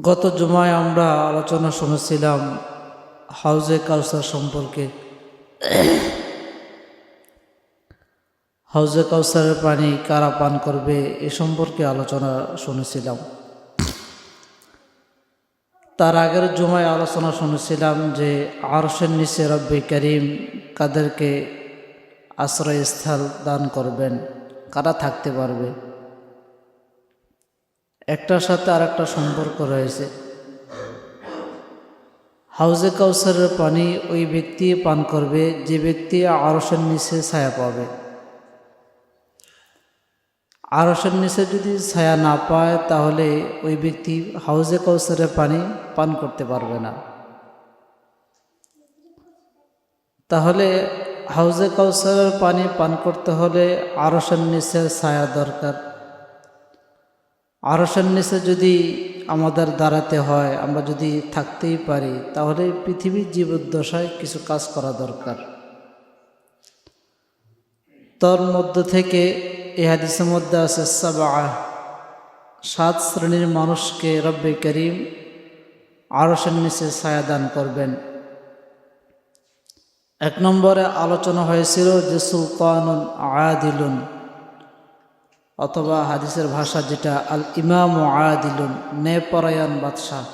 গত জুমায় আমরা আলোচনা শুনেছিলাম হাউজে কাউসার সম্পর্কে। হাউজে কাউসারের পানি কারা পান করবে এ সম্পর্কে আলোচনা শুনেছিলাম। তার আগের জুমায় আলোচনা শুনেছিলাম যে আরশের নিচে রব্বে করিম কাদেরকে আশ্রয়স্থল দান করবেন, কারা থাকতে পারবে। একটার সাথে আর একটা সম্পর্ক রয়েছে। হাউজে কাউসারের পানি ওই ব্যক্তি পান করবে যে ব্যক্তি আরশের নিচে ছায়া পাবে। আরশের নিচে যদি ছায়া না পায় তাহলে ওই ব্যক্তি হাউজে কাউসারের পানি পান করতে পারবে না। তাহলে হাউজে কাউসারের পানি পান করতে হলে আরশের নিচে ছায়া দরকার। আরশের নিচে যদি আমাদের দাঁড়াতে হয়, আমরা যদি থাকতেই পারি, তাহলে পৃথিবীর জীবদ্দশায় কিছু কাজ করা দরকার। তার মধ্যে থেকে এই হাদিসের মধ্যে আছে সাত শ্রেণীর মানুষকে রব্বে করিম আরশের নিচে ছায়া দান করবেন। এক নম্বরে আলোচনা হয়েছিল যে সুলতানুন আদিলুন, অথবা হাদিসের ভাষা যেটা আল ইমাম আদিলুন, ন্যায়পরায়ণ বাদশাহ।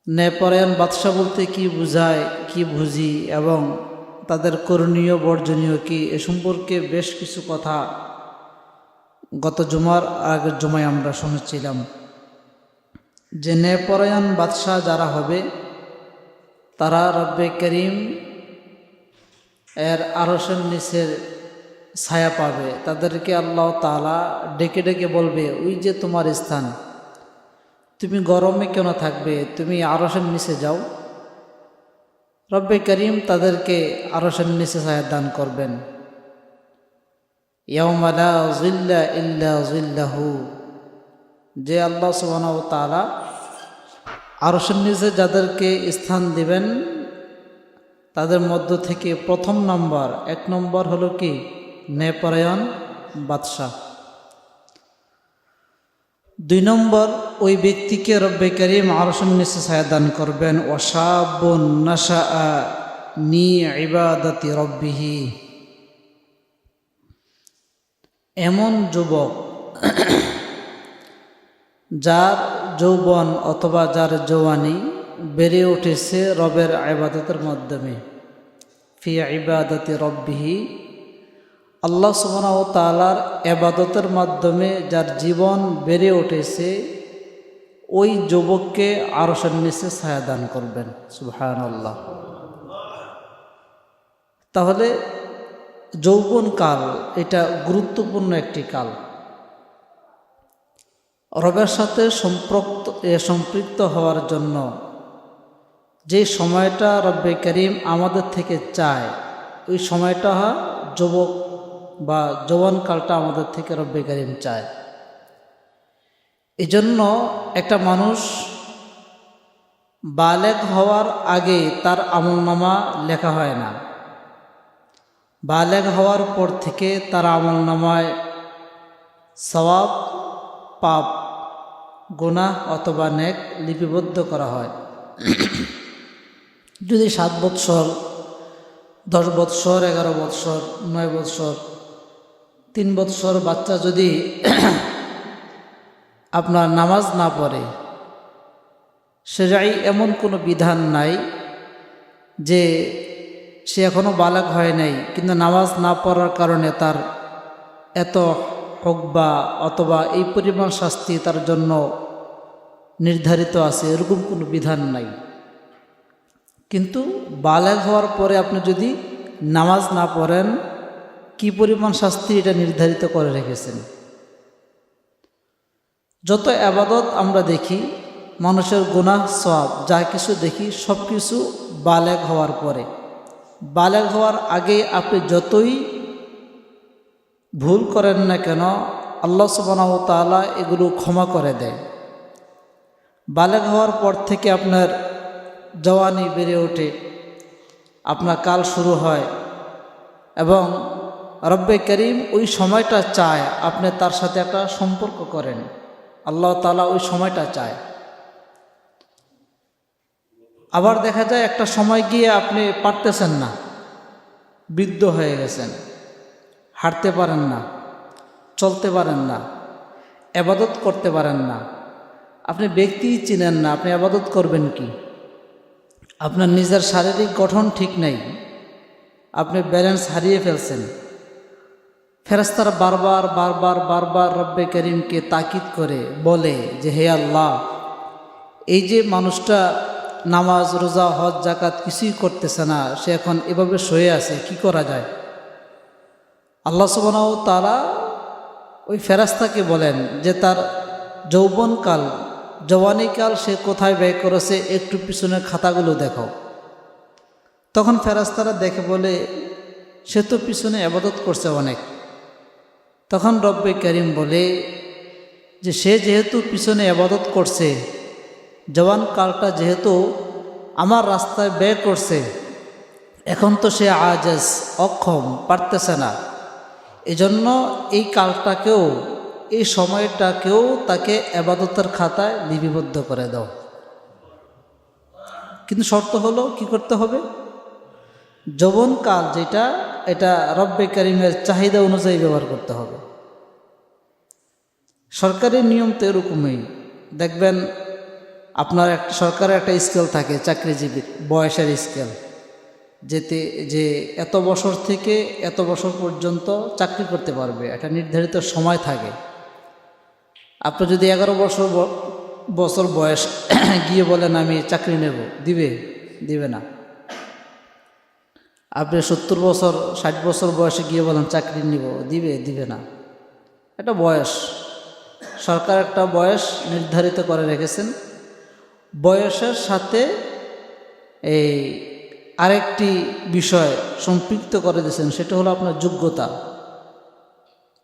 ন্যায়পরায়ণ বাদশাহ বলতে কি বুঝায়, কি বুঝি এবং তাদের করণীয় বর্জনীয় কি, এ সম্পর্কে বেশ কিছু কথা গত জুমার আগের জুমায় আমরা শুনেছিলাম। যে ন্যায়পরায়ণ বাদশাহ যারা হবে তারা রব্বে করিম এর আরশের নিচের ছায়া পাবে। তাদেরকে আল্লাহ তাআলা ডেকে ডেকে বলবে, ওই যে তোমার স্থান, তুমি গরমে কেন থাকবে, তুমি আরশের নিচে যাও। রব্বে করিম তাদেরকে আরশের নিচে ছায়া দান করবেন। ইয়াউমা লা যিল্লা ইল্লা যিল্লাহু, যে আল্লাহ সুবহানাহু ওয়া তাআলা আরশের নিচে যাদেরকে স্থান দিবেন তাদের মধ্য থেকে প্রথম নম্বর, এক নম্বর হলো কি, ন্যায়পরায়ণ বাদশাহ। দুই নম্বর, ওই ব্যক্তিকে রব্বে করিম আরশের নিচে ছায়া দান করবেন ওয়াশাবুন নাশাআ নি ইবাদাতি রব্বিহি, এমন যুবক যার যৌবন অথবা যার জওয়ানি বেড়ে উঠেছে রবের ইবাদতের মাধ্যমে। ফি ইবাদাতি রব্বিহি, আল্লাহ সুবহানাহু ওয়া তাআলার ইবাদতের মাধ্যমে যার জীবন বেড়ে উঠেছে, ওই যুবককে আরশের নিচে ছায়া দান করবেন। সুবহানাল্লাহ। তাহলে যৌবন কাল এটা গুরুত্বপূর্ণ একটি কাল। রবের সাথে সম্পৃক্ত হওয়ার জন্য যে সময়টা রব্বে করিম আমাদের থেকে চায়, ওই সময়টা যুবক বা যৌবনকালটা আমাদের থেকে রব্বে করিম চায়। এজন্য একটা মানুষ বালেগ হওয়ার আগে তার আমলনামা লেখা হয় না। বালেগ হওয়ার পর থেকে তার আমলনামায় সওয়াব, পাপ, গুনাহ অথবা নেক লিপিবদ্ধ করা হয়। যদি 7 বৎসর, 10 বৎসর, 11 বৎসর, 9 বৎসর, 3 বৎসর বাচ্চা যদি আপনার নামাজ না পড়ে, সেটাই এমন কোনো বিধান নাই যে সে এখনও বালেগ হয় নাই কিন্তু নামাজ না পড়ার কারণে তার এত হকবা অথবা এই পরিমাণ শাস্তি তার জন্য নির্ধারিত আছে, এরকম কোনো বিধান নাই। কিন্তু বালেগ হওয়ার পরে আপনি যদি নামাজ না পড়েন, কি পরিমাণ শাস্তি এটা নির্ধারিত করে রেখেছেন। যত ইবাদত আমরা দেখি, মানুষের গুনাহ সওয়াব যা কিছু দেখি, সব কিছু বালেগ হওয়ার পরে। বালেগ হওয়ার আগে আপনি যতই ভুল করেন না কেন, আল্লাহ সুবহানাহু ওয়া তাআলা এগুলো ক্ষমা করে দেয়। বালেগ হওয়ার পর থেকে আপনার জওয়ানি বেড়ে ওঠে, আপনার কাল শুরু হয় এবং রব্বে করিম ওই সময়টা চায় আপনি তার সাথে একটা সম্পর্ক করেন। আল্লাহ তাআলা ওই সময়টা চায়। আবার দেখা যায় একটা সময় গিয়ে আপনি পারতেছেন না, বৃদ্ধ হয়ে গেছেন, হাঁটতে পারেন না, চলতে পারেন না, ইবাদত করতে পারেন না, আপনি ব্যক্তিই চিনেন না, আপনি ইবাদত করবেন কি? আপনার নিজের শারীরিক গঠন ঠিক নেই, আপনি ব্যালেন্স হারিয়ে ফেলছেন। ফেরেশতারা বারবার বারবার বারবার রব্বে করিমকে তাকিদ করে বলে যে, হে আল্লাহ, এই যে মানুষটা নামাজ রোজা হজ জাকাত কিছুই করতেছে না, সে এখন এভাবে শুয়ে আছে, কি করা যায়? আল্লাহ সুবহানাহু ওয়া তাআলা ওই ফেরেশতাকে বলেন যে তার যৌবনকাল, জওয়ানিকাল সে কোথায় ব্যয় করেছে, একটু পিছনের খাতাগুলো দেখো। তখন ফেরেশতারা দেখে বলে, সে তো পিছনে ইবাদত করছে অনেক। তখন রব্বে করিম বলে যে সে যেহেতু পিছনে ইবাদত করছে, জওয়ানকালটা যেহেতু আমার রাস্তায় ব্যয় করছে, এখন তো সে আজেজ, অক্ষম, পারতেছে না, এজন্য এই কালটাকেও, এই সময়টাকেও তাকে ইবাদতের খাতায় লিপিবদ্ধ করে দাও। কিন্তু শর্ত হলো কি করতে হবে? যৌবনকাল যেটা, এটা রব্বে করিমের চাহিদা অনুযায়ী ব্যবহার করতে হবে। সরকারি নিয়ম তো এরকমই। দেখবেন আপনার একটা সরকারের একটা স্কেল থাকে, চাকরিজীবীর বয়সের স্কেল, যেতে যে এত বছর থেকে এত বছর পর্যন্ত চাকরি করতে পারবে, একটা নির্ধারিত সময় থাকে। আপনি যদি 11 বছর বয়স গিয়ে বলেন আমি চাকরি নেব, দিবে না। আপনি 70 বছর 60 বছর বয়সে গিয়ে বলেন চাকরি নিব, দিবে না। একটা বয়স, সরকার একটা বয়স নির্ধারিত করে রেখেছেন। বয়সের সাথে এই আরেকটি বিষয় সম্পৃক্ত করে দিয়েছেন, সেটা হলো আপনার যোগ্যতা।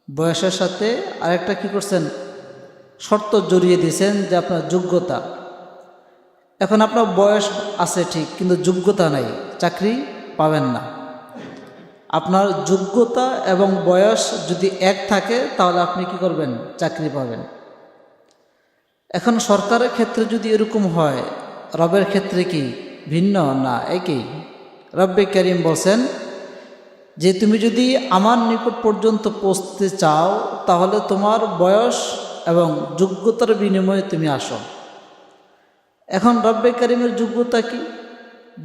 বয়সের সাথে আরেকটা কি করছেন, শর্ত জড়িয়ে দিয়েছেন যে আপনার যোগ্যতা। এখন আপনার বয়স আছে ঠিক, কিন্তু যোগ্যতা নাই, চাকরি পাবেন না। আপনার যোগ্যতা এবং বয়স যদি এক থাকে তাহলে আপনি কি করবেন, চাকরি পাবেন। এখন সরকারের ক্ষেত্রে যদি এরকম হয়, রবের ক্ষেত্রে কি ভিন্ন? না, একই। রব্বে করিম বলছেন যে তুমি যদি আমার নিকট পর্যন্ত পৌঁছতে চাও, তাহলে তোমার বয়স এবং যোগ্যতার বিনিময়ে তুমি আসো। এখন রব্বে করিমের যোগ্যতা কি?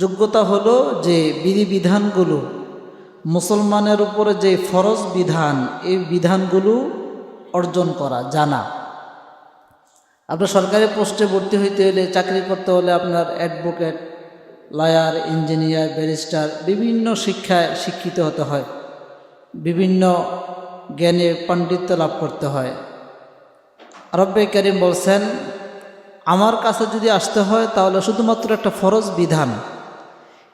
যোগ্যতা হলো যে বিধিবিধানগুলো, মুসলমানের উপরে যে ফরজ বিধান, এই বিধানগুলো অর্জন করা, জানা। আপনার সরকারি পোস্টে ভর্তি হইতে হলে, চাকরি করতে হলে আপনার অ্যাডভোকেট, লয়ার, ইঞ্জিনিয়ার, ব্যারিস্টার, বিভিন্ন শিক্ষায় শিক্ষিত হতে হয়, বিভিন্ন জ্ঞানে পাণ্ডিত্য লাভ করতে হয়। রব্বে করিম বলছেন আমার কাছে যদি আসতে হয় তাহলে শুধুমাত্র একটা ফরজ বিধান,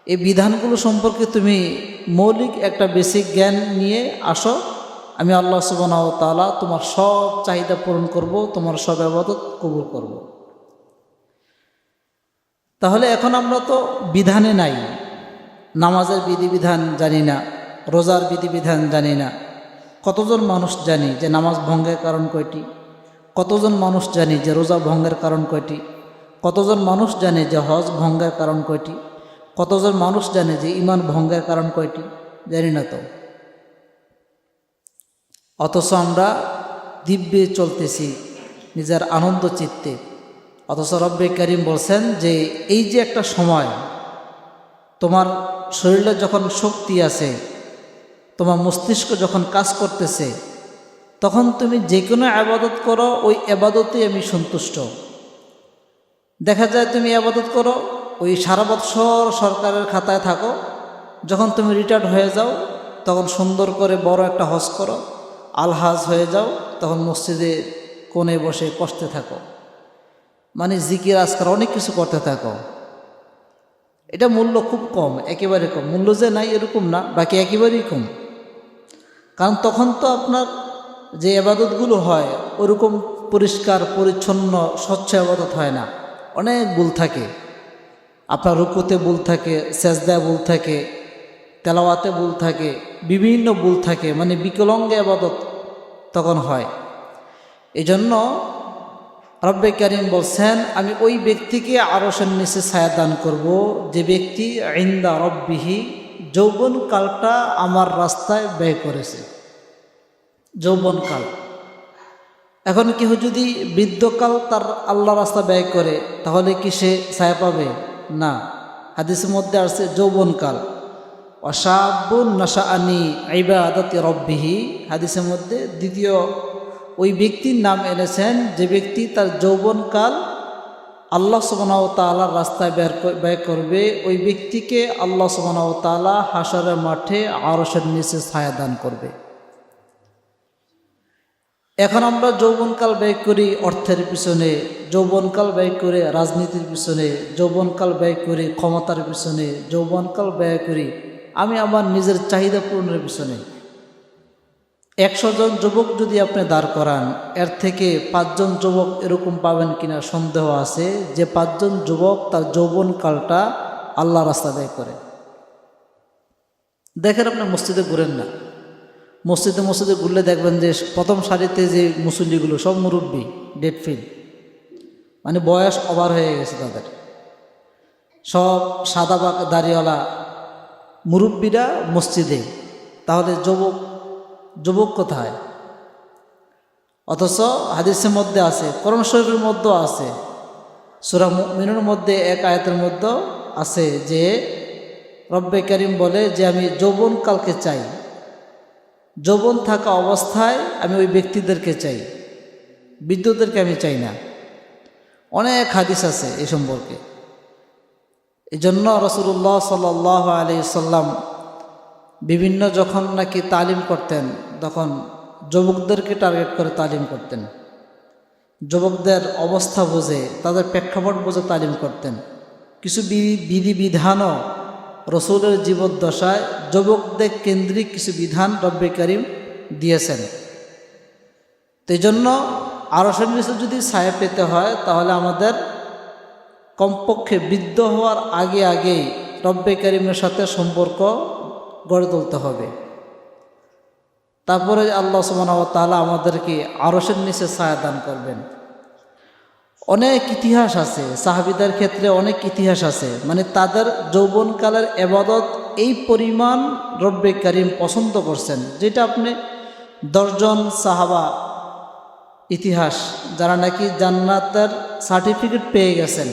এই বিধানগুলো সম্পর্কে তুমি মৌলিক একটা বেসিক জ্ঞান নিয়ে আসো, আমি আল্লাহ সুবহানাহু ওয়া তাআলা তোমার সব চাহিদা পূরণ করব, তোমার সব ইবাদত কবুল করব। তাহলে এখন আমরা তো বিধানে নাই, নামাজের বিধিবিধান জানি না, রোজার বিধিবিধান জানি না। কতজন মানুষ জানি যে নামাজ ভঙ্গের কারণ কয়টি? কতজন মানুষ জানি যে রোজা ভঙ্গের কারণ কয়টি? কতজন মানুষ জানে যে হজ ভঙ্গের কারণ কয়টি? কতজন মানুষ জানে যে ঈমান ভঙ্গের কারণ কয়টি? জানি না তো। অথচ আমরা দিব্যে চলতেছি নিজের আনন্দ চিত্তে। অথচ রব্বে করিম বলছেন যে এই যে একটা সময়, তোমার শরীরে যখন শক্তি আছে, তোমার মস্তিষ্ক যখন কাজ করতেছে, তখন তুমি যে কোনো ইবাদত করো, ওই ইবাদতে আমি সন্তুষ্ট। দেখা যায় তুমি ইবাদত করো, ওই সারা বৎসর সরকারের খাতায় থাকো, যখন তুমি রিটায়ার্ড হয়ে যাও তখন সুন্দর করে বড় একটা হজ করো, আলহাজ হয়ে যাও, তখন মসজিদে কোণে বসে কষ্টে থাকো, মানে জিকির আজকার অনেক কিছু করতে থাকো। এটা মূল্য খুব কম, একেবারে কম। মূল্য যে নাই এরকম না, বাকি একেবারেই কম। কারণ তখন তো আপনার যে ইবাদতগুলো হয় ওরকম পরিষ্কার পরিচ্ছন্ন স্বচ্ছ ইবাদত হয় না, অনেক ভুল থাকে। আপনার রুকুতে ভুল থাকে, সেজদায় ভুল থাকে, তেলাওয়াতে ভুল থাকে, বিভিন্ন ভুল থাকে, মানে বিকলাঙ্গ ইবাদত তখন হয়। এজন্য রব্বে কারীম বলছেন, আমি ওই ব্যক্তিকে আরশের নিচে ছায়া দান করব যে ব্যক্তি ইনদা রব্বিহি যৌবনকালটা আমার রাস্তায় ব্যয় করেছে। যৌবনকাল, এখন কেউ যদি বৃদ্ধকাল তার আল্লাহ রাস্তা ব্যয় করে তাহলে কি সে ছায়া পাবে? না। হাদিসের মধ্যে আসছে যৌবনকাল, অসাবুন নাশাআনি ইবাদাতি রব্বিহি, হাদিসের মধ্যে দ্বিতীয় ওই ব্যক্তির নাম এনেছেন যে ব্যক্তি তার যৌবনকাল আল্লাহ সুবহানাহু ওয়া তাআলার রাস্তায় ব্যয় করবে, ওই ব্যক্তিকে আল্লাহ সুবহানাহু ওয়া তাআলা হাশরের মাঠে আরশের নিচে ছায়া দান করবে। এখন আমরা যৌবনকাল ব্যয় করি অর্থের পিছনে, যৌবনকাল ব্যয় করে রাজনীতির পিছনে, যৌবনকাল ব্যয় করি ক্ষমতার পিছনে, যৌবনকাল ব্যয় করি আমি আমার নিজের চাহিদা পূরণের পিছনে। 100 জন যুবক যদি আপনি দাঁড় করান, এর থেকে 5 জন যুবক এরকম পাবেন কিনা সন্দেহ আছে যে 5 জন যুবক তার যৌবনকালটা আল্লাহ রাস্তা ব্যয় করে। দেখেন, আপনি মসজিদে ঘুরেন না, মসজিদে ঘুরলে দেখবেন যে প্রথম সারিতে যে মুসল্লিগুলো সব মুরব্বী, ডেড ফিল, মানে বয়স ওভার হয়ে গেছে তাদের, সব সাদা দাড়িওয়ালা মুরব্বীরা মসজিদে। তাহলে যুবক কোথায়? অথচ হাদিসের মধ্যে আছে, কোরআন শরীফের মধ্যেও আছে, সূরা মুমিনুর মধ্যে এক আয়াতের মধ্যে আছে যে রব্বে কারীম বলে যে আমি যৌবনকালকে চাই, যৌবন থাকা অবস্থায় আমি ওই ব্যক্তিদেরকে চাই, বৃদ্ধদেরকে আমি চাই না। অনেক হাদিস আছে এই সম্পর্কে। এই জন্য রাসূলুল্লাহ সাল্লাল্লাহু আলাইহি সাল্লাম বিভিন্ন যখন নাকি তালিম করতেন তখন যুবকদেরকে টার্গেট করে তালিম করতেন, যুবকদের অবস্থা বুঝে তাদের প্রেক্ষাপট বুঝে তালিম করতেন। কিছু বিধিবিধানও রসুলের জীবদ্দশায় যুবকদের কেন্দ্রিক কিছু বিধান রব্বে কারীম দিয়েছেন। তো এই জন্য আরশের নিচে যদি ছায়া পেতে হয় তাহলে আমাদের কমপক্ষে বৃদ্ধ হওয়ার আগেই রব্বে কারীমের সাথে সম্পর্ক গড়ে তুলতে হবে। তারপরে আল্লাহ সুবহানাহু ওয়া তাআলা আমাদেরকে আরশের নিচে ছায়া দান করবেন। অনেক ইতিহাস আছে, সাহাবীদের ক্ষেত্রে অনেক ইতিহাস আছে, মানে তাদের যৌবনকালের ইবাদত এই পরিমাণ রব্বে কারীম পছন্দ করছেন, যেটা আপনি 10 জন সাহাবা ইতিহাস যারা নাকি জান্নাতের সার্টিফিকেট পেয়ে গেছেন,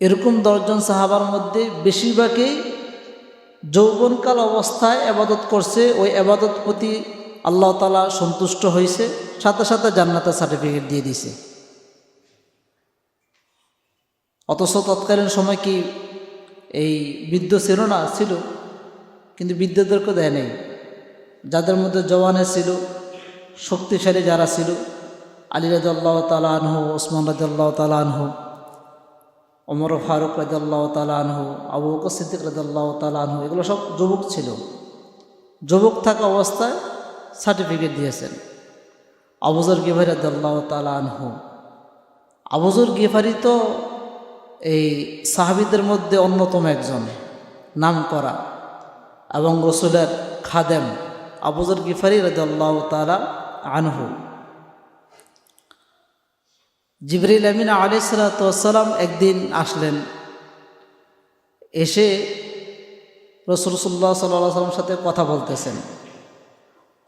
এরকম 10 জন সাহাবার মধ্যে বেশিরভাগই যৌবনকাল অবস্থায় ইবাদত করছে, ওই ইবাদত প্রতি আল্লাহ তাআলা সন্তুষ্ট হয়েছে, সাথে সাথে জান্নাতের সার্টিফিকেট দিয়ে দিয়েছে। অথচ তৎকালীন সময় কি এই বৃদ্ধ ছিল না? ছিল, কিন্তু বৃদ্ধদেরকে দেয় নেই। যাদের মধ্যে জওয়ানে ছিল, শক্তিশালী যারা ছিল, আলী রাদিয়াল্লাহু তাআলা আনহু, ওসমান রাদিয়াল্লাহু তাআলা আনহু, ওমর ফারুক রাদিয়াল্লাহু তাআলা আনহু, আবু বকর সিদ্দিক রাদিয়াল্লাহু তাআলা আনহু, এগুলো সব যুবক ছিল। যুবক থাকা অবস্থায় সার্টিফিকেট দিয়েছেন। আবু যর গিফারী রাদিয়াল্লাহু তাআলা আনহু, আবু যর গিফারী তো এই সাহাবীদের মধ্যে অন্যতম একজন নাম করা এবং রাসূলের খাদেম আবু যর গিফারী রাদিয়াল্লাহু তাআলা আনহু। জিবরিল আমিন আলাইহিস সালাতু ওয়াস সালাম একদিন আসলেন, এসে রাসূলুল্লাহ সাল্লাল্লাহু আলাইহি ওয়াসাল্লামের সাথে কথা বলতেছেন।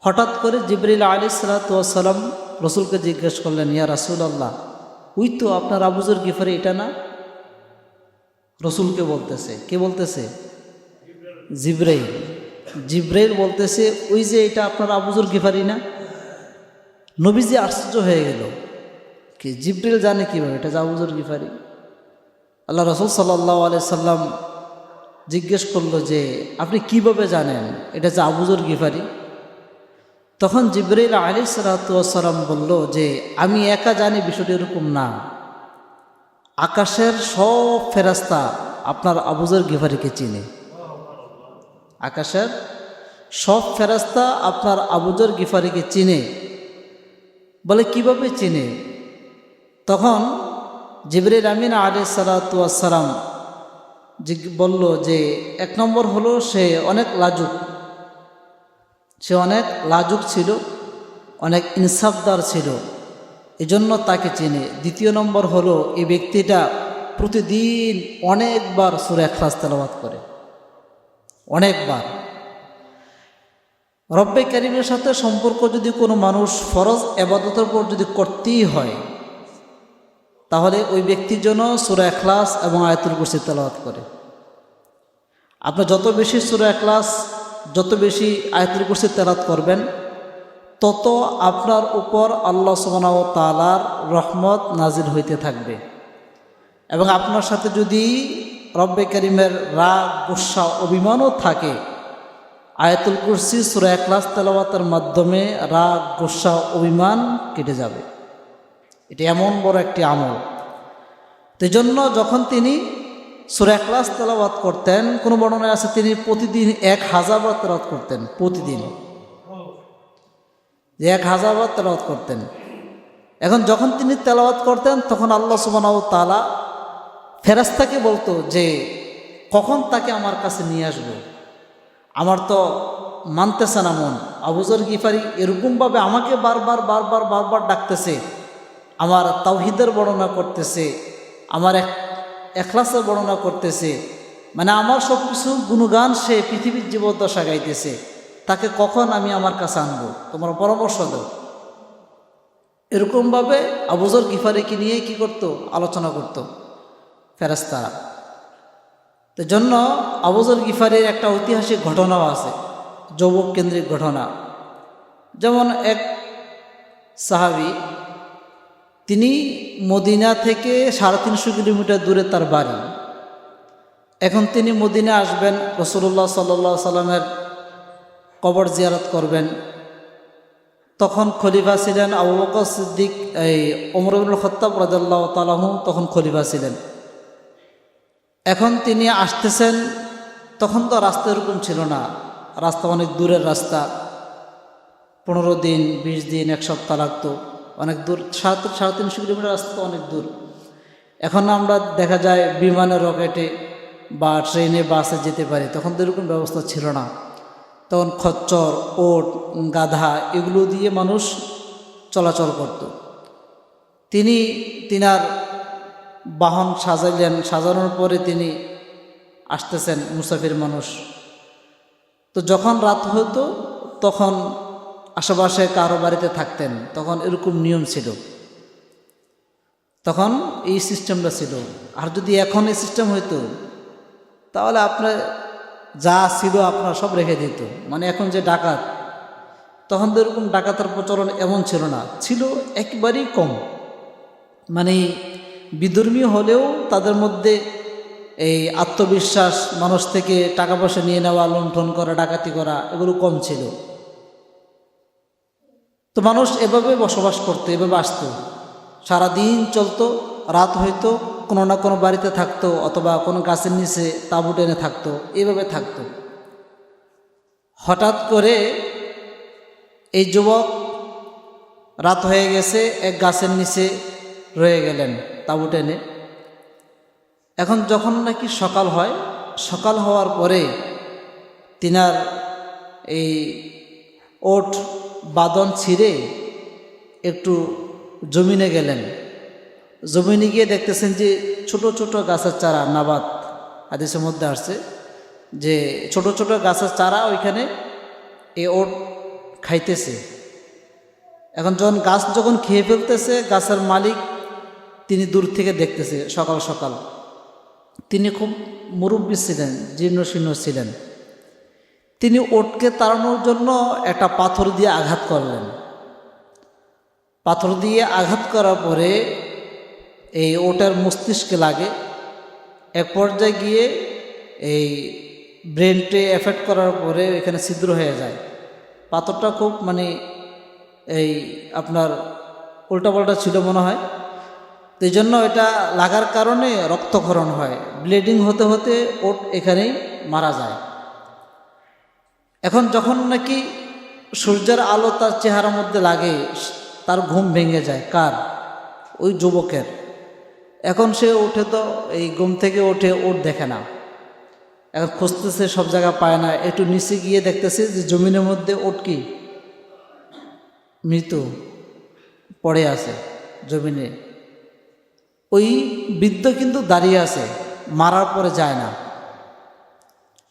হঠাৎ করে জিবরিল আলাইহিস সালাতু ওয়াস সালাম রাসূলকে জিজ্ঞেস করলেন, ইয়া রাসূলুল্লাহ, ওই তো আপনার আবু যর গিফারী, এটা না? রসুলকে বলতেছে। কে বলতেছে? জিবরাইল বলতেছে, ওই যে এটা আপনার আবু যর গিফারী না? নবীজি আশ্চর্য হয়ে গেল, কি জিবরাইল জানে কীভাবে এটা যে আবু যর গিফারী? আল্লাহ রাসূল সাল্লাল্লাহু আলাইহি সাল্লাম জিজ্ঞেস করলো যে আপনি কিভাবে জানেন এটা যে আবু যর গিফারী? তখন জিবরাইল আলাইহিস সালাতু ওয়াস সালাম বলল যে আমি একা জানি বিষয়টি এরকম না, আকাশের সব ফেরেশতা আপনার আবু যর গিফারীকে চিনে। আকাশের সব ফেরেশতা আপনার আবু যর গিফারীকে চিনে। বলে কিভাবে চিনে? তখন জিবরিল আমিন আলাইহিস সালাতু ওয়াস সালাম বলল যে 1 নম্বর হলো সে অনেক লাজুক ছিল, অনেক ইনসাফদার ছিল, এজন্য তাকে চেনে। দ্বিতীয় নম্বর হলো এই ব্যক্তিটা প্রতিদিন অনেকবার সূরা ইখলাস তেলাওয়াত করে, অনেকবার। রব্বে কারীমের সাথে সম্পর্ক যদি কোনো মানুষ ফরজ ইবাদতের উপর যদি করতেই হয়, তাহলে ওই ব্যক্তির জন্য সূরা ইখলাস এবং আয়াতুল কুরসি তেলাওয়াত করে। আপনি যত বেশি সূরা ইখলাস, যত বেশি আয়াতুল কুরসি তেলাওয়াত করবেন, তত আপনার উপর আল্লাহ সুবহানাহু ওয়া তাআলার রহমত নাজিল হইতে থাকবে। এবং আপনার সাথে যদি রব্বে কারীমের রাগ, গুসা, অভিমানও থাকে, আয়াতুল কুরসি সূরা ইখলাস তেলাওয়াতের মাধ্যমে রাগ, গুসা, অভিমান কেটে যাবে। এটা এমন বড় একটি আমল। তো এই জন্য যখন তিনি সূরা ইখলাস তেলাওয়াত করতেন, কোনো বর্ণনায় আছে তিনি প্রতিদিন 1000 বার তেলাওয়াত করতেন, প্রতিদিন 1000 বার তেলাওয়াত করতেন। এখন যখন তিনি তেলাওয়াত করতেন, তখন আল্লাহ সুবহানাহু ওয়া তাআলা ফেরেশতাকে বলতো যে কখন তাকে আমার কাছে নিয়ে আসবো, আমার তো মানতেছে না মন। আবু যর গিফারি এরকমভাবে আমাকে বারবার বারবার বারবার ডাকতেছে, আমার তাওহীদের বর্ণনা করতেছে, আমার ইখলাসের বর্ণনা করতেছে, মানে আমার সব কিছু গুণগান সে পৃথিবীর জীবদ্দশা গাইতেছে, তাকে কখন আমি আমার কাছে আনবো, তোমার পরামর্শ দাও। এরকমভাবে আবু যর গিফারিকে নিয়ে কি করত, আলোচনা করত ফেরেশতারা। তো জন্য আবু যর গিফারির একটা ঐতিহাসিক ঘটনাও আছে, যুবক কেন্দ্রিক ঘটনা। যেমন এক সাহাবী, তিনি মদিনা থেকে 350 কিলোমিটার দূরে তার বাড়ি। এখন তিনি মদিনা আসবেন, রাসূলুল্লাহ সাল্লাল্লাহু আলাইহি সাল্লামের কবর জিয়ারত করবেন। তখন খলিফা ছিলেন আবু বকর সিদ্দিক, ওমর ইবনুল খাত্তাব রাদিয়াল্লাহু তাআলা আনহু তখন খলিফা ছিলেন। এখন তিনি আসতেছেন, তখন তো রাস্তা এরকম ছিল না, রাস্তা অনেক দূরের রাস্তা, 15 দিন 20 দিন 1 সপ্তাহ লাগতো, অনেক দূর। 350 কিলোমিটার রাস্তা তো অনেক দূর। এখন আমরা দেখা যায় বিমানে, রকেটে বা ট্রেনে, বাসে যেতে পারি, তখন তো এরকম ব্যবস্থা ছিল না। তখন খচ্চর, ওট, গাধা এগুলো দিয়ে মানুষ চলাচল করত। তিনি তিনার বাহন সাজাইলেন, সাজানোর পরে তিনি আসতেছেন, মুসাফির মানুষ। তো যখন রাত হতো, তখন আশেপাশে কারো বাড়িতে থাকতেন, তখন এরকম নিয়ম ছিল, তখন এই সিস্টেমটা ছিল। আর যদি এখন এই সিস্টেম হইতো, তাহলে আপনার যা ছিল আপনার সব রেখে দিত। মানে এখন যে ডাকাত, তখন তো এরকম ডাকাতের প্রচলন এমন ছিল না, ছিল একেবারেই কম। মানে বিধর্মী হলেও তাদের মধ্যে এই আত্মবিশ্বাস, মানুষ থেকে টাকা পয়সা নিয়ে নেওয়া, লুণ্ঠন করা, ডাকাতি করা, এগুলো কম ছিল। তো মানুষ এভাবে বসবাস করতো, এভাবে আসতো, সারাদিন চলতো, রাত হইতো, কোনো না কোনো বাড়িতে থাকতো, অথবা কোনো গাছের নিচে তাঁবু টেনে থাকতো, এইভাবে থাকতো। হঠাৎ করে এই যুবক, রাত হয়ে গেছে, এক গাছের নিচে রয়ে গেলেন তাঁবু টেনে। এখন যখন নাকি সকাল হয়, সকাল হওয়ার পরে তিনার এই ওট বাঁধন ছিঁড়ে একটু জমিনে গেলেন। জমিনে গিয়ে দেখতেছেন যে ছোট ছোট গাছের চারা, নাবাত হাদিসের মধ্যে আসছে যে ছোট ছোট গাছের চারা ওইখানে এই ওট খাইতেছে। এখন গাছ যখন খেয়ে ফেলতেছে, গাছের মালিক তিনি দূর থেকে দেখতেছে, সকাল সকাল। তিনি খুব মুরব্বী ছিলেন, জীর্ণশীর্ণ ছিলেন। তিনি ওটকে তাড়ানোর জন্য একটা পাথর দিয়ে আঘাত করলেন। পাথর দিয়ে আঘাত করার পরে এই ওটের মস্তিষ্কে লাগে। এক পর্যায়ে গিয়ে এই ব্রেনটে এফেক্ট করার পরে এখানে ছিদ্র হয়ে যায়। পাথরটা খুব এই আপনার উল্টাপাল্টা ছিল মনে হয়। তো এই জন্য এটা লাগার কারণে রক্তক্ষরণ হয়, ব্লিডিং হতে হতে ওট এখানেই মারা যায়। এখন যখন নাকি সূর্যের আলো তার চেহারার মধ্যে লাগে, তার ঘুম ভেঙে যায়। কার? ওই যুবকের। এখন সে উঠে, তো এই ঘুম থেকে উঠে ওট দেখে না। এখন খুঁজতেছে, সব জায়গা পায় না। একটু নিচে গিয়ে দেখতেছে যে জমিনের মধ্যে ওট কি মৃত পড়ে আছে। জমিনে। ওই বৃদ্ধ কিন্তু দাঁড়িয়ে আছে, মারার পরে যায় না।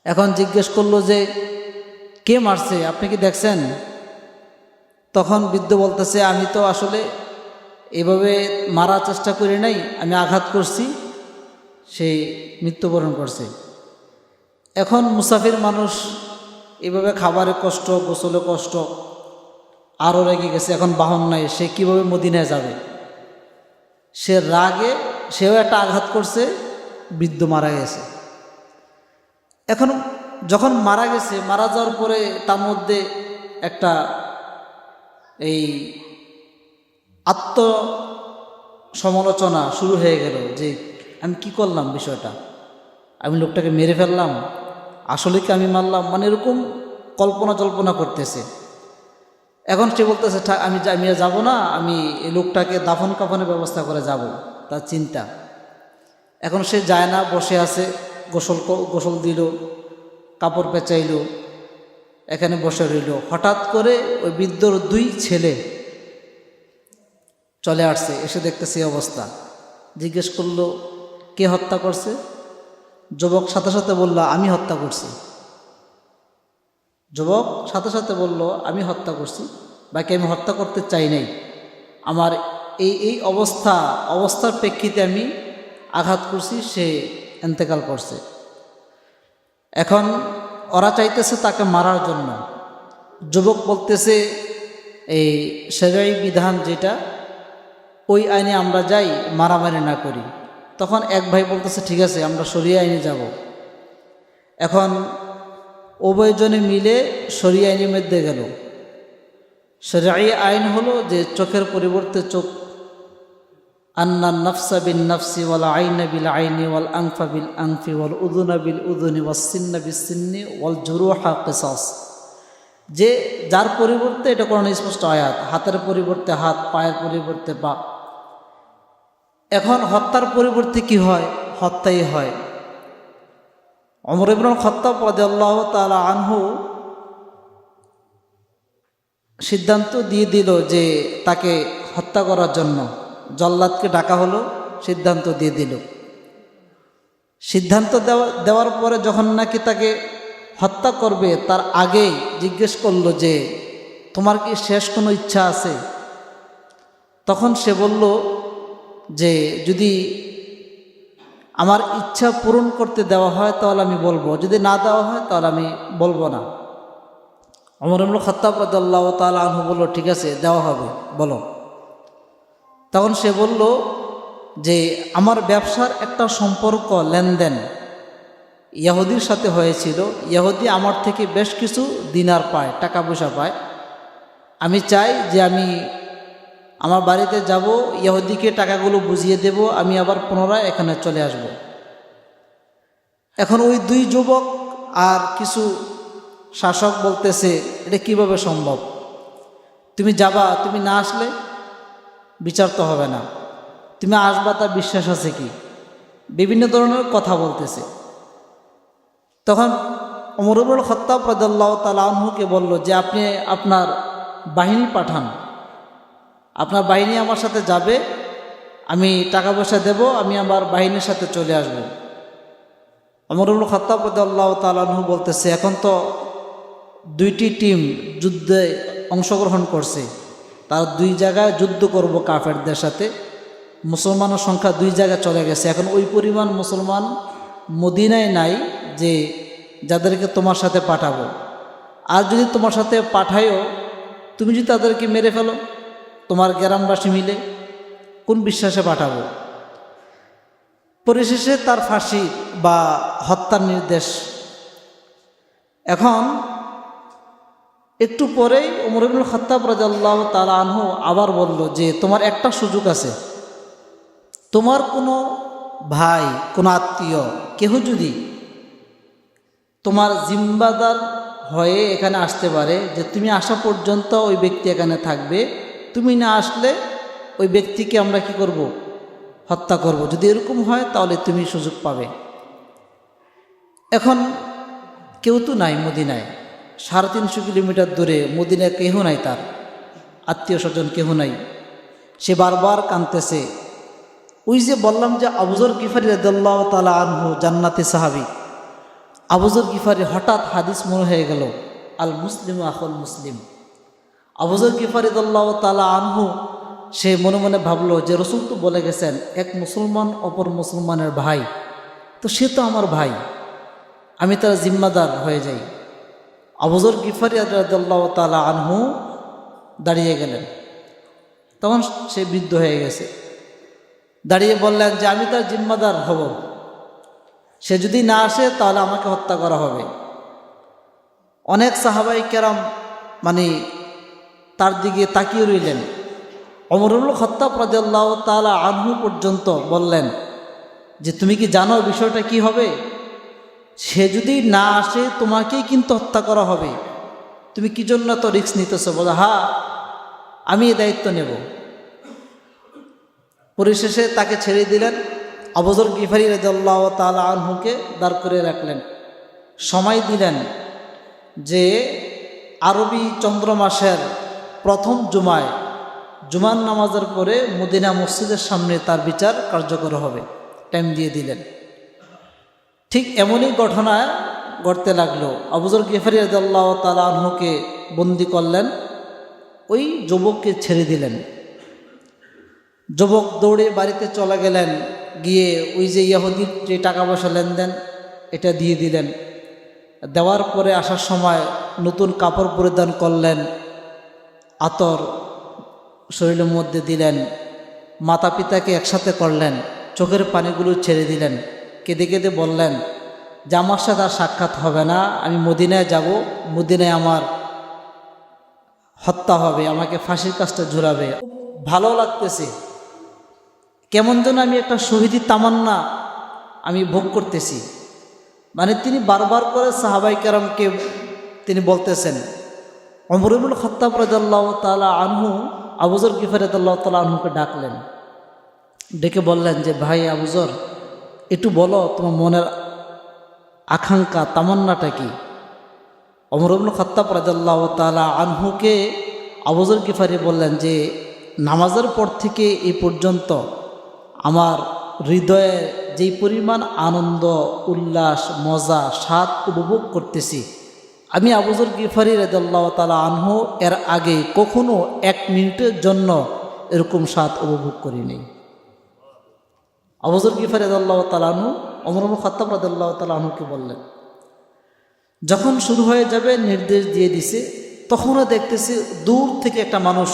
এখন জিজ্ঞেস করলো যে কে মারছে, আপনি কি দেখছেন? তখন বৃদ্ধ বলতেছে, আমি তো আসলে এভাবে মারার চেষ্টা করি নাই, আমি আঘাত করছি, সে মৃত্যুবরণ করছে। এখন মুসাফির মানুষ, এভাবে খাবারে কষ্ট, গোসলে কষ্ট, আরও রেগে গেছে, এখন বাহন নাই, সে কিভাবে মদিনায় যাবে? সে রাগে সেও একটা আঘাত করছে, বৃদ্ধ মারা গেছে। এখন যখন মারা গেছে, মারা যাওয়ার পরে তার মধ্যে একটা এই আত্মসমালোচনা শুরু হয়ে গেল যে আমি কি করলাম, বিষয়টা আমি লোকটাকে মেরে ফেললাম, আসলে কি আমি মারলাম, মানে এরকম কল্পনা জল্পনা করতেছে। এখন সে বলতেছে আমি যাব না, আমি এই লোকটাকে দাফন কাফনের ব্যবস্থা করে যাব, তার চিন্তা। এখন সে যায় না, বসে আছে, গোসল দিল, কাপড় পেঁচাইল, এখানে বসে রইল। হঠাৎ করে ওই বৃদ্ধর 2 ছেলে চলে আসছে, এসে দেখতেছে এই অবস্থা। জিজ্ঞেস করলো কে হত্যা করছে? যুবক সাথে সাথে বলল আমি হত্যা করছি। যুবক সাথে সাথে বলল আমি হত্যা করছি, বাকি আমি হত্যা করতে চাই নাই, আমার এই অবস্থার প্রেক্ষিতে আমি আঘাত করছি, সে ইন্তেকাল করছে। এখন ওরা চাইতেছে তাকে মারার জন্য। যুবক বলতেছে এই শরঈ বিধান যেটা, ওই আইনে আমরা যাই, মারামারি না করি। তখন এক ভাই বলতেছে ঠিক আছে, আমরা শরিয়া আইনে যাব। এখন উভয়জনে মিলে শরিয়া আইনের মধ্যে গেল। শরঈ আইন হলো যে চোখের পরিবর্তে চোখ, আন্নান নাফসা বিন নাফসি ওয়াল আইনা বিল আইনি ওয়াল আনফা বিল আনফি ওয়াল উযুনা বিল উযুনি ওয়াস সিন্না বিস সিন্নি ওয়াল জুরুহা কিসাস। যে যার পরিবর্তে, এটা কোরআনে স্পষ্ট আয়াত, হাতের পরিবর্তে হাত, পায়ের পরিবর্তে পা। এখন হত্যার পরিবর্তে কি হয়? হত্যাই হয়। ওমর ইবনুল খাত্তাব রাদিয়াল্লাহু তাআলা আনহু সিদ্ধান্ত দিয়ে দিল যে তাকে হত্যা করার জন্য। জল্লাদকে ডাকা হলো, সিদ্ধান্ত দিয়ে দিল। সিদ্ধান্ত দেওয়ার পরে যখন নাকি তাকে হত্যা করবে, তার আগেই জিজ্ঞেস করলো যে তোমার কি শেষ কোনো ইচ্ছা আছে? তখন সে বলল যে যদি আমার ইচ্ছা পূরণ করতে দেওয়া হয় তাহলে আমি বলবো, যদি না দেওয়া হয় তাহলে আমি বলবো না। ওমর ইবনুল খাত্তাব রাদিয়াল্লাহু তাআলা আনহু বলল ঠিক আছে, দেওয়া হবে, বলো। তখন সে বলল যে আমার ব্যবসার একটা সম্পর্ক, লেনদেন ইহুদির সাথে হয়েছিল। ইহুদি আমার থেকে বেশ কিছু দিনার পায়, টাকা পয়সা পায়। আমি চাই যে আমি আমার বাড়িতে যাব, ইহুদিকে টাকাগুলো বুঝিয়ে দেব, আমি আবার পুনরায় এখানে চলে আসব। এখন ওই 2 যুবক আর কিছু শাসক বলতেছে এটা কিভাবে সম্ভব? তুমি যাবা, তুমি না আসলে বিচার তো হবে না, তুমি আসবা তার বিশ্বাস আছে কি? বিভিন্ন ধরনের কথা বলতেছে। তখন ওমর ইবনুল খাত্তাব রাদিয়াল্লাহু তাআলা আনহুকে বলল যে আপনি আপনার বাহিনী পাঠান, আপনার বাহিনী আমার সাথে যাবে, আমি টাকা পয়সা দেব, আমি আমার বাহিনীর সাথে চলে আসব। ওমর ইবনুল খাত্তাব রাদিয়াল্লাহু তাআলা আনহু বলতেছে এখন তো 2টি টিম যুদ্ধে অংশগ্রহণ করছে, তারা 2 জায়গায় যুদ্ধ করব কাফেরদের সাথে। মুসলমানের সংখ্যা 2 জায়গায় চলে গেছে। এখন ওই পরিমাণ মুসলমান মদিনায় নাই যে যাদেরকে তোমার সাথে পাঠাবো। আর যদি তোমার সাথে পাঠাইও, তুমি যদি তাদেরকে মেরে ফেলো, তোমার গ্রামবাসী মিলে, কোন বিশ্বাসে পাঠাবো? পরিশেষে তার ফাঁসি বা হত্যার নির্দেশ। এখন একটু পরেই ওমর ইবনুল খাত্তাব রাদিয়াল্লাহু তাআলা আনহু আবার বলল যে তোমার একটা সুযোগ আছে, তোমার কোনো ভাই, কোনো আত্মীয়, কেহ যদি তোমার জিম্মাদার হয়ে এখানে আসতে পারে, যে তুমি আসা পর্যন্ত ওই ব্যক্তি এখানে থাকবে, তুমি না আসলে ওই ব্যক্তিকে আমরা কি করব? হত্যা করব। যদি এরকম হয় তাহলে তুমি সুযোগ পাবে। এখন কেউ তো নাই মদিনায়, 350 কিলোমিটার দূরে মদিনায় কেহ নাই, তার আত্মীয় স্বজন কেহ নাই। সে বারবার কাঁদতেছে। ওই যে বললাম যে আবু যর গিফারি রাদিয়াল্লাহু তাআলা আনহু জান্নাতি সাহাবী, আবু যর গিফারি হঠাৎ হাদিস মনে হয়ে গেল, আল মুসলিম আখুল মুসলিম। আবু যর গিফারি রাদিয়াল্লাহু তাআলা আনহু সে মনে মনে ভাবলো যে রাসূল তো বলে গেছেন এক মুসলমান অপর মুসলমানের ভাই, তো সে তো আমার ভাই, আমি তার জিম্মাদার হয়ে যাই। আবু যর গিফারি রাদিয়াল্লাহু তাআলা আনহু দাঁড়িয়ে গেলেন। তখন সে বৃদ্ধ হয়ে গেছে, দাঁড়িয়ে বললেন যে আমি তার জিম্মাদার হব, সে যদি না আসে তাহলে আমাকে হত্যা করা হবে। অনেক সাহাবাই কেরাম তার দিকে তাকিয়ে রইলেন। ওমর ইবনুল খাত্তাব রাদিয়াল্লাহু তাআলা আনহু পর্যন্ত বললেন যে তুমি কি জানো বিষয়টা কি হবে? সে যদি না আসে তোমাকেই কিন্তু হত্যা করা হবে, তুমি কি জন্য তো রিস্ক নিতেছো? বলে হ্যাঁ, আমি এই দায়িত্ব নেব। পরিশেষে তাকে ছেড়ে দিলেন। আবু যর গিফারি রাদিয়াল্লাহু তাআলা আনহুকে দাঁড় করে রাখলেন, সময় দিলেন যে আরবি চন্দ্র মাসের প্রথম জুমায় জুমার নামাজের পরে মদিনা মসজিদের সামনে তার বিচার কার্যকর হবে, টাইম দিয়ে দিলেন। ঠিক এমনই ঘটনা ঘটতে লাগলো। আবু যর গিফারি রাদিয়াল্লাহু তাআলা আনহুকে বন্দি করলেন, ওই যুবককে ছেড়ে দিলেন। যুবক দৌড়ে বাড়িতে চলে গেলেন, গিয়ে ওই যে ইহুদির যে টাকা পয়সা লেনদেন এটা দিয়ে দিলেন। দেওয়ার পরে আসার সময় নতুন কাপড় পরিধান করলেন, আতর শরীরের মধ্যে দিলেন, মাতা পিতাকে একসাথে করলেন, চোখের পানিগুলো ছেড়ে দিলেন, কেঁদে কেঁদে বললেন যে আমার সাথে আর সাক্ষাৎ হবে না, আমি মদিনায় যাব, মদিনায় আমার হত্যা হবে, আমাকে ফাঁসির কাজটা ঝুলাবে। ভালো লাগতেছে, কেমন যেন আমি একটা শহীদি তামান্না আমি ভোগ করতেছি। তিনি বারবার করে সাহাবাই কেরামকে তিনি বলতেছেন। ওমর ইবনুল খাত্তাব রাদিয়াল্লাহু তাআলা আনহু আবু যর গিফারি রাদিয়াল্লাহু তাআলা আনহুকে ডাকলেন, ডেকে বললেন যে ভাই আবু যর, একটু বলো তোমার মনের আকাঙ্ক্ষা তামান্নাটা কি? ওমর ইবনুল খাত্তাব রাদিয়াল্লাহু তাআলা আনহুকে আবু যর গিফারি বললেন যে নামাজের পর থেকে এই পর্যন্ত আমার হৃদয়ে যেই পরিমাণ আনন্দ, উল্লাস, মজা, স্বাদ উপভোগ করতেছি, আমি আবু যর গিফারি রাদিয়াল্লাহু তাআলা আনহু এর আগে কখনো 1 মিনিটের জন্য এরকম স্বাদ উপভোগ করিনি। আবু যর গিফারি রাদিয়াল্লাহু তাআলা আনহু ওমর ইবনুল খাত্তাব রাদিয়াল্লাহু তাআলা আনহুকে বললেন। যখন শুরু হয়ে যাবে নির্দেশ দিয়ে দিছে, তখনও দেখতেছে দূর থেকে একটা মানুষ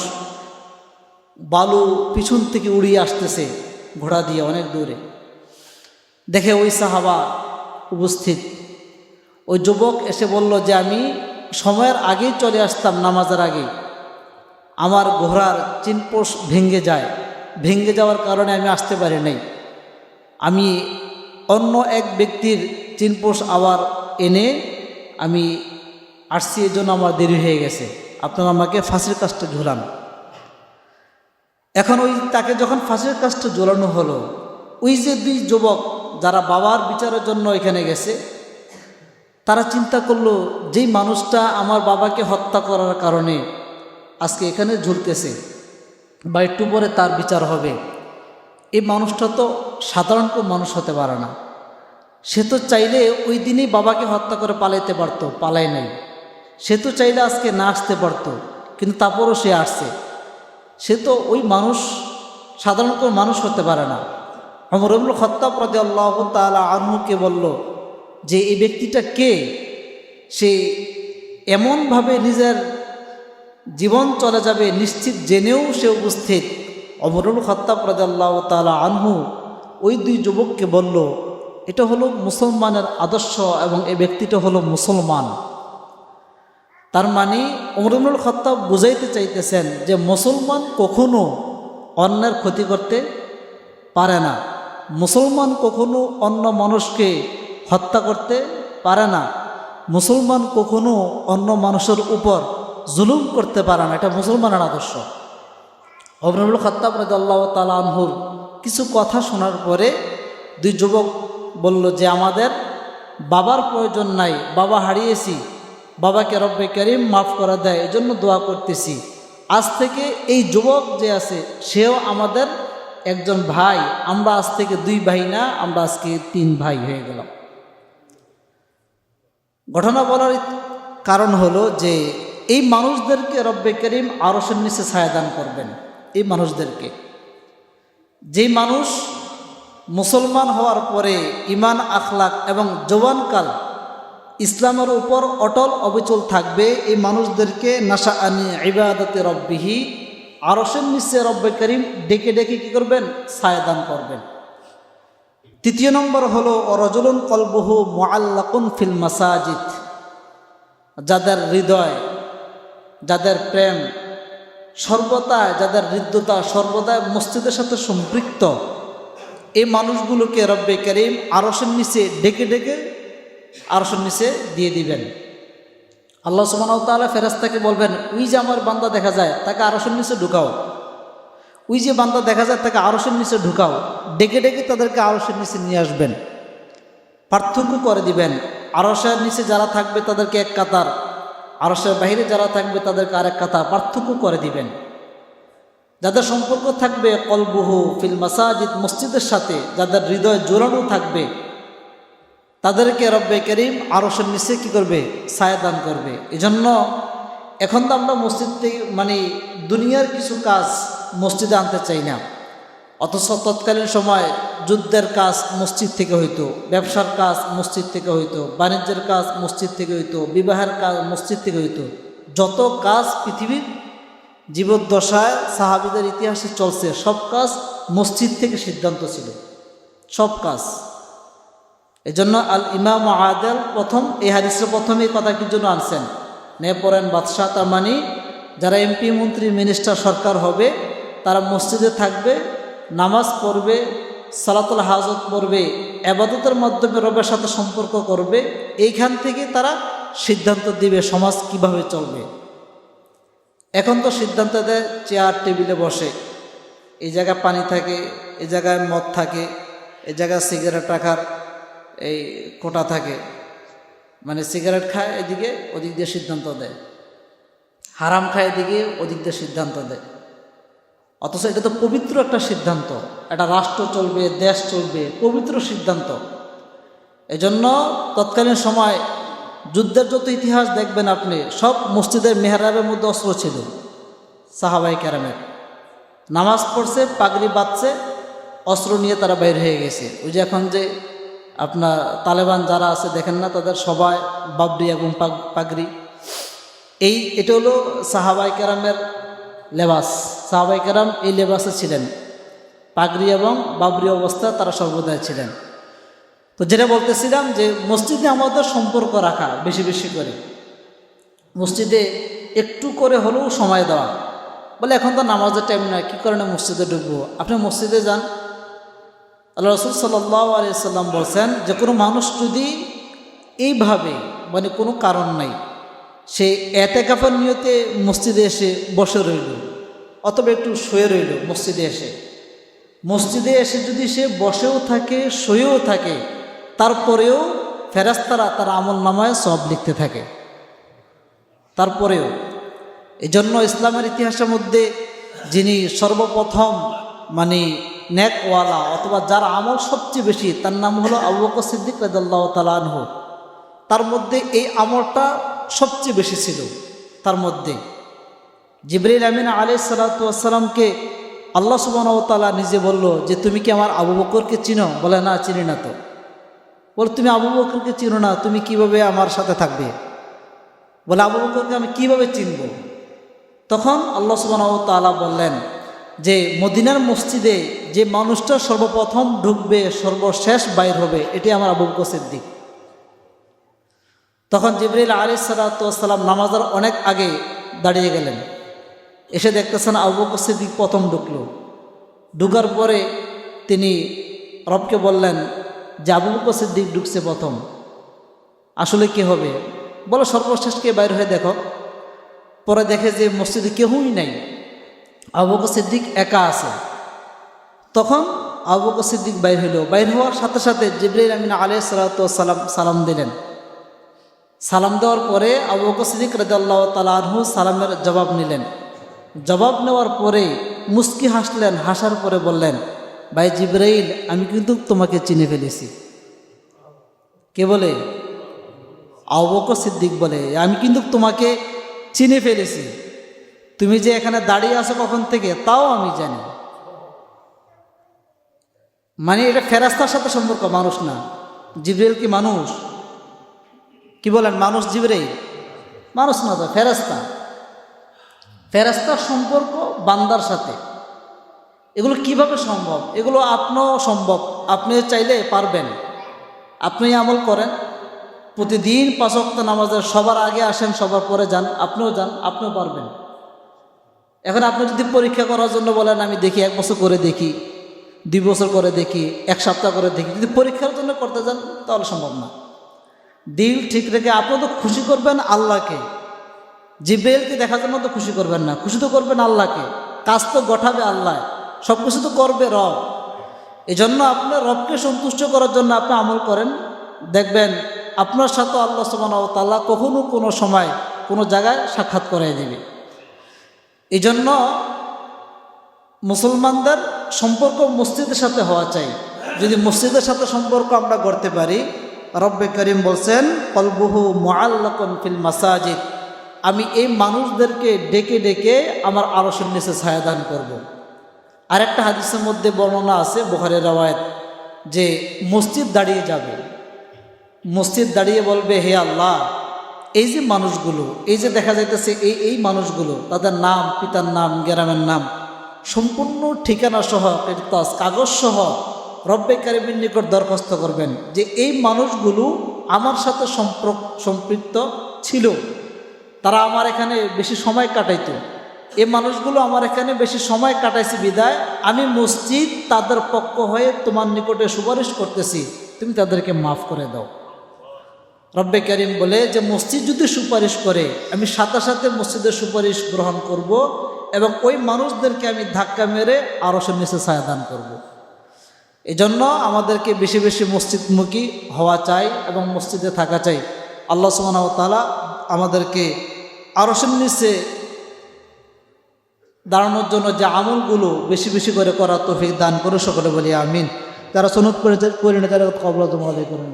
বালু পিছন থেকে উড়িয়ে আসতেছে ঘোড়া দিয়ে অনেক দূরে। দেখে ওই সাহাবা উপস্থিত। ওই যুবক এসে বলল যে আমি সময়ের আগেই চলে আসতাম, নামাজের আগে আমার ঘোড়ার চিনপোষ ভেঙে যায়, ভেঙে যাওয়ার কারণে আমি আসতে পারি নাই। আমি অন্য এক ব্যক্তির চিনপোষ আবার এনে আমি আসছি, এর জন্য আমার দেরি হয়ে গেছে, আপনারা আমাকে ফাঁসির কাজটা ঝুলান। এখন ওই তাকে যখন ফাঁসির কাজটা ঝোলানো হলো, ওই যে 2 যুবক যারা বাবার বিচারের জন্য এখানে গেছে, তারা চিন্তা করলো যেই মানুষটা আমার বাবাকে হত্যা করার কারণে আজকে এখানে ঝুলতেছে বা একটু পরে তার বিচার হবে, এই মানুষটা তো সাধারণ কোনো মানুষ হতে পারে না। সে তো চাইলে ওই দিনই বাবাকে হত্যা করে পালাইতে পারতো, পালায় নাই। সে তো চাইলে আজকে না আসতে পারতো, কিন্তু তারপরও সে আসছে। সে তো ওই মানুষ সাধারণ কোনো মানুষ হতে পারে না। ওমর ইবনুল খাত্তাব রাদিয়াল্লাহু তাআলা আনহুকে বলল যে এই ব্যক্তিটা কে? সে এমনভাবে নিজের জীবন চলে যাবে নিশ্চিত জেনেও সে উপস্থিত। ওমর ইবনুল খাত্তাব রাদিয়াল্লাহু তাআলা আনহু ওই 2 যুবককে বলল, এটা হলো মুসলমানের আদর্শ এবং এই ব্যক্তিটা হলো মুসলমান। তার মানে ওমর ইবনুল খাত্তাব বুঝাইতে চাইতেছেন যে মুসলমান কখনো অন্যের ক্ষতি করতে পারে না, মুসলমান কখনো অন্য মানুষকে হত্যা করতে পারে না, মুসলমান কখনো অন্য মানুষের উপর জুলুম করতে পারে না। এটা মুসলমানের আদর্শ। ওমর ইবনুল খাত্তাব রাদিয়াল্লাহু তাআলা আনহুর কিছু কথা শোনার পরে 2 যুবক বলল যে আমাদের বাবার প্রয়োজন নাই, বাবা হারিয়েছি, বাবাকে রব্বে করিম মাফ করে দেয়, এজন্য দোয়া করতেছি। আজ থেকে এই যুবক যে আছে সেও আমাদের একজন ভাই। আমরা আজ থেকে 2 ভাই না, আমরা আজকে 3 ভাই হয়ে গেলাম। ঘটনা বলার কারণ হলো যে এই মানুষদেরকে রব্বে করিম আরশের নিচে ছায়াদান করবেন। এই মানুষদেরকে, যেই মানুষ মুসলমান হওয়ার পরে ঈমান আখলাক এবং জওয়ানকাল ইসলামের উপর অটল অবিচল থাকবে, এই মানুষদেরকে নাশা আনি ইবাদতে রব্বিহি আরশের নিচে রব্বে করিম ডেকে ডেকে কী করবেন? ছায়াদান করবেন। 3 নম্বর হলো অরজুলুন কলবুহু মুআল্লাকুন ফিল মাসাজিদ, যাদের হৃদয়, যাদের প্রেম সর্বদাই, যাদের হৃদ্যতা সর্বদাই মসজিদের সাথে সম্পৃক্ত, এই মানুষগুলোকে রব্বে করিম আরশের নিচে ডেকে ডেকে আরশের নিচে দিয়ে দিবেন। আল্লাহ সুবহানাহু ওয়া তাআলা ফেরেশতাকে বলবেন, ওই যে আমার বান্দা দেখা যায় তাকে আরশের নিচে ঢুকাও, ওই যে বান্দা দেখা যায় তাকে আরশের নিচে ঢুকাও। ডেকে ডেকে তাদেরকে আরশের নিচে নিয়ে আসবেন, পার্থক্য করে দিবেন। আরশের নিচে যারা থাকবে তাদেরকে এক কাতার, আরশের বাইরে যারা থাকবে তাদেরকে আরেক কাতার, পার্থক্য করে দিবেন। যাদের সম্পর্ক থাকবে কলবুহু ফিল মাসাজিদ, মসজিদের সাথে যাদের হৃদয় জোরানো থাকবে, তাদেরকে রব্বে করিম আরশের নিচে কী করবে? ছায়াদান করবে। এজন্য এখন তো আমরা মসজিদ থেকে দুনিয়ার কিছু কাজ মসজিদে আনতে চাই না, অথচ তৎকালীন সময় যুদ্ধের কাজ মসজিদ থেকে হইতো, ব্যবসার কাজ মসজিদ থেকে হইতো, বাণিজ্যের কাজ মসজিদ থেকে হইতো, বিবাহের কাজ মসজিদ থেকে হইতো। যত কাজ পৃথিবীর জীবদ্দশায় সাহাবীদের ইতিহাসে চলছে, সব কাজ মসজিদ থেকে সিদ্ধান্ত ছিল, সব কাজ। এজন্য আল ইমাম আদেল প্রথম এই হাদিসের প্রথম এই কথা কি জন্য আনছেন? নে পড়েন বাদশাহ, তার মানে যারা এমপি মন্ত্রী মিনিস্টার সরকার হবে তারা মসজিদে থাকবে, নামাজ পড়বে, সালাতুল হাজত পড়বে, ইবাদতের মাধ্যমে রবের সাথে সম্পর্ক করবে। এইখান থেকে তারা সিদ্ধান্ত দিবে সমাজ কিভাবে চলবে। এখন তো সিদ্ধান্ত দেয় চেয়ার টেবিলে বসে, এই জায়গায় পানি থাকে, এই জায়গায় মদ থাকে, এই জায়গায় সিগারেট রাখার এই কোটা থাকে, সিগারেট খায় এদিকে, ওদিক দিয়ে সিদ্ধান্ত দেয়, হারাম খায় এদিকে, ওদিক দিয়ে সিদ্ধান্ত দেয়। অথচ এটা তো পবিত্র একটা সিদ্ধান্ত, একটা রাষ্ট্র চলবে, দেশ চলবে, পবিত্র সিদ্ধান্ত। এজন্য তৎকালীন সময় যুদ্ধের যত ইতিহাস দেখবেন আপনি, সব মসজিদের মেহরাবের মধ্যে অস্ত্র ছিল সাহাবায়ে কেরামের। নামাজ পড়ছে, পাগড়ি বাঁধছে, অস্ত্র নিয়ে তারা বাইর হয়ে গেছে। ওই যে এখন যে আপনার তালেবান যারা আছে দেখেন না, তাদের সবাই বাবরি এবং পাগড়ি, এটা হলো সাহাবায়ে কেরামের লেবাস। সাহাবায়ে কেরাম এই লেবাসে ছিলেন, পাগড়ি এবং বাবরি অবস্থায় তারা সর্বদাই ছিলেন। তো যেটা বলতেছিলাম যে মসজিদে আমাদের সম্পর্ক রাখা, বেশি বেশি করে মসজিদে একটু করে হলেও সময় দেওয়া। বলে এখন তো নামাজের টাইম নয়, কী কারণে মসজিদে ঢুকবো? আপনি মসজিদে যান। আল্লাহ রাসূল সাল্লাল্লাহু আলাইহি সাল্লাম বলছেন যে কোনো মানুষ যদি এইভাবে কোনো কারণ নাই, সে এতেকাফের নিয়তে মসজিদে এসে বসে রইল অথবা একটু শুয়ে রইল, মসজিদে এসে যদি সে বসেও থাকে, শুয়েও থাকে, তারপরেও ফেরেশতারা তার আমল নামায় সওয়াব লিখতে থাকে। তারপরেও এজন্য ইসলামের ইতিহাসের মধ্যে যিনি সর্বপ্রথম নেকওয়ালা অথবা যার আমল সবচেয়ে বেশি, তার নাম হলো আবু বকর সিদ্দিক রাদিয়াল্লাহু তাআলা আনহু। তার মধ্যে এই আমলটা সবচেয়ে বেশি ছিল। তার মধ্যে জিবরিল আমিন আলাইহিস সালাতু ওয়াস সালামকে আল্লাহ সুবহানাহু ওয়া তাআলা নিজে বলল যে তুমি কি আমার আবু বকরকে চিনো? বলে না, চিনি না। তো বলে তুমি আবু বকরকে চিনো না, তুমি কিভাবে আমার সাথে থাকবে? বলে আবু বকরকে আমি কিভাবে চিনব? তখন আল্লাহ সুবহানাহু ওয়া তাআলা বললেন যে মদিনার মসজিদে যে মানুষটা সর্বপ্রথম ঢুকবে, সর্বশেষ বাইর হবে, এটি আমার আবু বকর সিদ্দিক। তখন জিবরিল আলাইহিস সালাতু ওয়াস সালাম নামাজের অনেক আগে দাঁড়িয়ে গেলেন, এসে দেখতেছেন আবু বকর সিদ্দিক প্রথম ঢুকলো। ঢুকার পরে তিনি রবকে বললেন যে আবু বকর সিদ্দিক ঢুকছে প্রথম, আসলে কি হবে? বলো সর্বশেষকে বাইর হয়ে দেখো। পরে দেখে যে মসজিদে কেউই নাই, আবু বকর সিদ্দিক একা আছে। তখন আবু বকর সিদ্দিক বাইর হইল। বাইর হওয়ার সাথে সাথে জিবরিল আমিন আলাইহিস সালাতু ওয়াস সালাম সালাম দিলেন। সালাম দেওয়ার পরে আবু বকর সিদ্দিক রাদিয়াল্লাহু তাআলা আনহু সালামের জবাব নিলেন। জবাব নেওয়ার পরে মুস্কি হাসলেন, হাসার পরে বললেন, ভাই জিবরাইল, আমি কিন্তু তোমাকে চিনে ফেলেছি। কে বলে? আবু বকর সিদ্দিক বলে, আমি কিন্তু তোমাকে চিনে ফেলেছি। তুমি যে এখানে দাঁড়িয়ে আছো কখন থেকে তাও আমি জানি। মানে এটা ফেরেশতার সাথে সম্পর্ক, মানুষ না। জিবরাইল কি মানুষ? কি বলেন, মানুষ জিবরাইল? মানুষ না তো, ফেরেশতা। ফেরেশতার সম্পর্ক বান্দার সাথে। এগুলো কিভাবে সম্ভব? এগুলো আপনিও সম্ভব, আপনি চাইলে পারবেন। আপনি আমল করেন, প্রতিদিন 5 ওয়াক্ত নামাজের সবার আগে আসেন, সবার পরে যান, আপনিও যান, আপনিও পারবেন। এখন আপনি যদি পরীক্ষা করার জন্য বলেন আমি দেখি 1 বছর করে দেখি, 2 বছর করে দেখি, 1 সপ্তাহ করে দেখি, যদি পরীক্ষার জন্য করতে যান তাহলে সম্ভব না। দিল ঠিক রেখে আপনি তো খুশি করবেন আল্লাহকে, জিবরাইলকে দেখার জন্য তো খুশি করবেন না, খুশি তো করবেন আল্লাহকে। কাজ তো গঠাবে আল্লাহ, সব কিছু তো করবে রব। এই জন্য আপনার রবকে সন্তুষ্ট করার জন্য আপনি আমল করেন, দেখবেন আপনার সাথে আল্লাহ সুবহানাহু ওয়া তাআলা কখনো কোনো সময় কোনো জায়গায় সাক্ষাৎ করাই দেবে। এই জন্য মুসলমানদের সম্পর্ক মসজিদের সাথে হওয়া চাই। যদি মসজিদের সাথে সম্পর্ক আমরা করতে পারি, রব্বে করিম বলছেন, কলবুহু মুআল্লাকুন ফিল মাসাজিদ, আমি এই মানুষদেরকে ডেকে ডেকে আমার আরশের নিচে ছায়াদান করব। আরেকটা হাদিসের মধ্যে বর্ণনা আছে, বুখারীর রওয়ায়াত, যে মসজিদ দাঁড়িয়ে যাবে, মসজিদ দাঁড়িয়ে বলবে, হে আল্লাহ, এই যে মানুষগুলো, এই যে দেখা যাইতেছে এই মানুষগুলো, তাদের নাম, পিতার নাম, গ্রামের নাম, সম্পূর্ণ ঠিকানা সহ, কাগজ সহ রব্বে কারিমের নিকট দরখাস্ত করবেন যে এই মানুষগুলো আমার সাথে সম্পৃক্ত ছিল, তারা আমার এখানে বেশি সময় কাটাইতো, এই মানুষগুলো আমার এখানে বেশি সময় কাটাইছে বিদায় আমি মসজিদ তাদের পক্ষ হয়ে তোমার নিকটে সুপারিশ করতেছি, তুমি তাদেরকে মাফ করে দাও। রব্বে কারিম বলে যে মসজিদ যদি সুপারিশ করে, আমি সাথে সাথে মসজিদের সুপারিশ গ্রহণ করব এবং ওই মানুষদেরকে আমি ধাক্কা মেরে আরশের নিচে ছায়া দান করব। এই জন্য আমাদেরকে বেশি বেশি মসজিদমুখী হওয়া চাই এবং মসজিদে থাকা চাই। আল্লাহ সুবহানাহু ওয়া তাআলা আমাদেরকে আরশের নিচে দাঁড়ানোর জন্য যে আমলগুলো বেশি বেশি করে করার তৌফিক দান করে, সকলে বলি আমিন। যারা সুন্নাত পরিণত তারা কবুল আজম আলাইহি করুন।